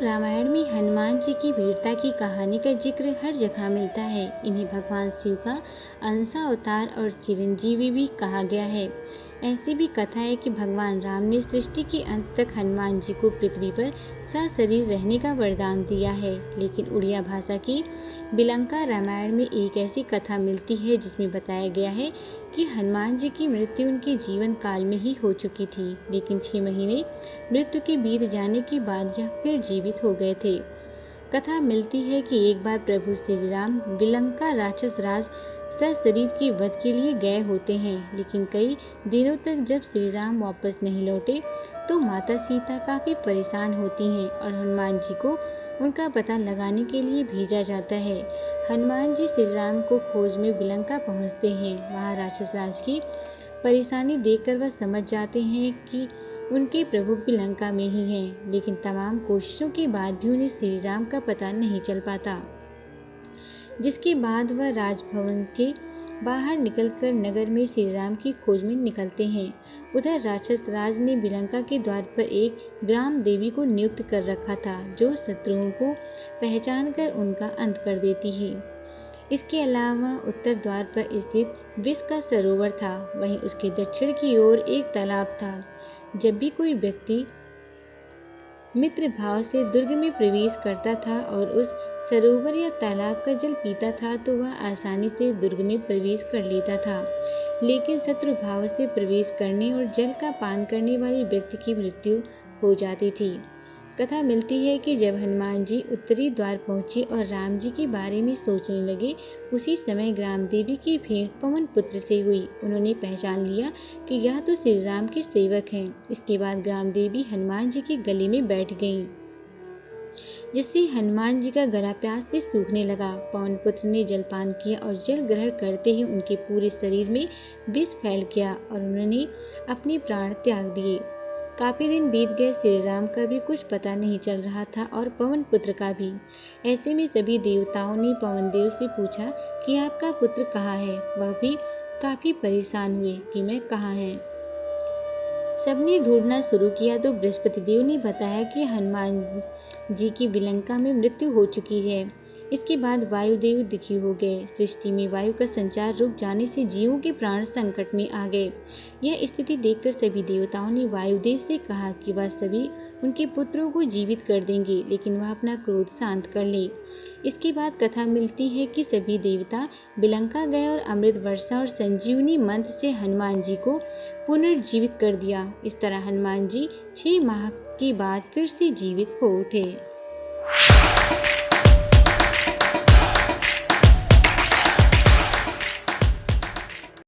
रामायण में हनुमान जी की वीरता की कहानी का जिक्र हर जगह मिलता है। इन्हें भगवान शिव का अंशा अवतार और चिरंजीवी भी कहा गया है। ऐसी भी कथा है कि भगवान राम ने सृष्टि के अंत तक हनुमान जी को पृथ्वी पर सशरीर रहने का वरदान दिया है। लेकिन उड़िया भाषा की बिलंका रामायण में एक ऐसी कथा मिलती है जिसमें बताया गया है कि हनुमान जी की मृत्यु उनके जीवन काल में ही हो चुकी थी, लेकिन 6 महीने मृत्यु के बीत जाने के बाद यह फिर जीवित हो गए थे। कथा मिलती है कि एक बार प्रभु श्री राम बिलंका राक्षस राज सशरीर के वध के लिए गए होते हैं, लेकिन कई दिनों तक जब श्री राम वापस नहीं लौटे तो माता सीता काफ़ी परेशान होती हैं और हनुमान जी को उनका पता लगाने के लिए भेजा जाता है। हनुमान जी श्री राम को खोज में बिलंका पहुंचते हैं। वहां राक्षस राज की परेशानी देखकर वह समझ जाते हैं कि उनके प्रभु बिलंका में ही हैं, लेकिन तमाम कोशिशों के बाद भी उन्हें श्री राम का पता नहीं चल पाता, जिसके बाद वह राजभवन के बाहर निकलकर नगर में श्री राम की खोज में निकलते हैं। उधर राक्षस राज ने बिलंका के द्वार पर एक ग्राम देवी को नियुक्त कर रखा था, जो शत्रुओं को पहचान कर उनका अंत कर देती है। इसके अलावा उत्तर द्वार पर स्थित विष का सरोवर था, वहीं उसके दक्षिण की ओर एक तालाब था। जब भी कोई व्यक्ति मित्र भाव से दुर्ग में प्रवेश करता था और उस सरोवर या तालाब का जल पीता था तो वह आसानी से दुर्ग में प्रवेश कर लेता था, लेकिन शत्रु भाव से प्रवेश करने और जल का पान करने वाले व्यक्ति की मृत्यु हो जाती थी। कथा मिलती है कि जब हनुमान जी उत्तरी द्वार पहुंचे और राम जी के बारे में सोचने लगे, उसी समय ग्राम देवी की भेंट पवन पुत्र से हुई। उन्होंने पहचान लिया कि यह तो श्री राम के सेवक हैं। इसके बाद ग्राम देवी हनुमान जी के गले में बैठ गईं, जिससे हनुमान जी का गला प्यास से सूखने लगा। पवन पुत्र ने जलपान किया और जल ग्रहण करते ही उनके पूरे शरीर में विष फैल गया और उन्होंने अपने प्राण त्याग दिए। काफ़ी दिन बीत गए, श्री राम का भी कुछ पता नहीं चल रहा था और पवन पुत्र का भी। ऐसे में सभी देवताओं ने पवन देव से पूछा कि आपका पुत्र कहाँ है। वह भी काफ़ी परेशान हुए कि मैं कहाँ है। सबने ढूंढना शुरू किया तो बृहस्पति देव ने बताया कि हनुमान जी की बिलंका में मृत्यु हो चुकी है। इसके बाद वायुदेव दुखी हो गए। सृष्टि में वायु का संचार रुक जाने से जीवों के प्राण संकट में आ गए। यह स्थिति देखकर सभी देवताओं ने वायुदेव से कहा कि वह सभी उनके पुत्रों को जीवित कर देंगे, लेकिन वह अपना क्रोध शांत कर ले। इसके बाद कथा मिलती है कि सभी देवता बिलंका गए और अमृत वर्षा और संजीवनी मंत्र से हनुमान जी को पुनर्जीवित कर दिया। इस तरह हनुमान जी 6 माह के बाद फिर से जीवित हो उठे।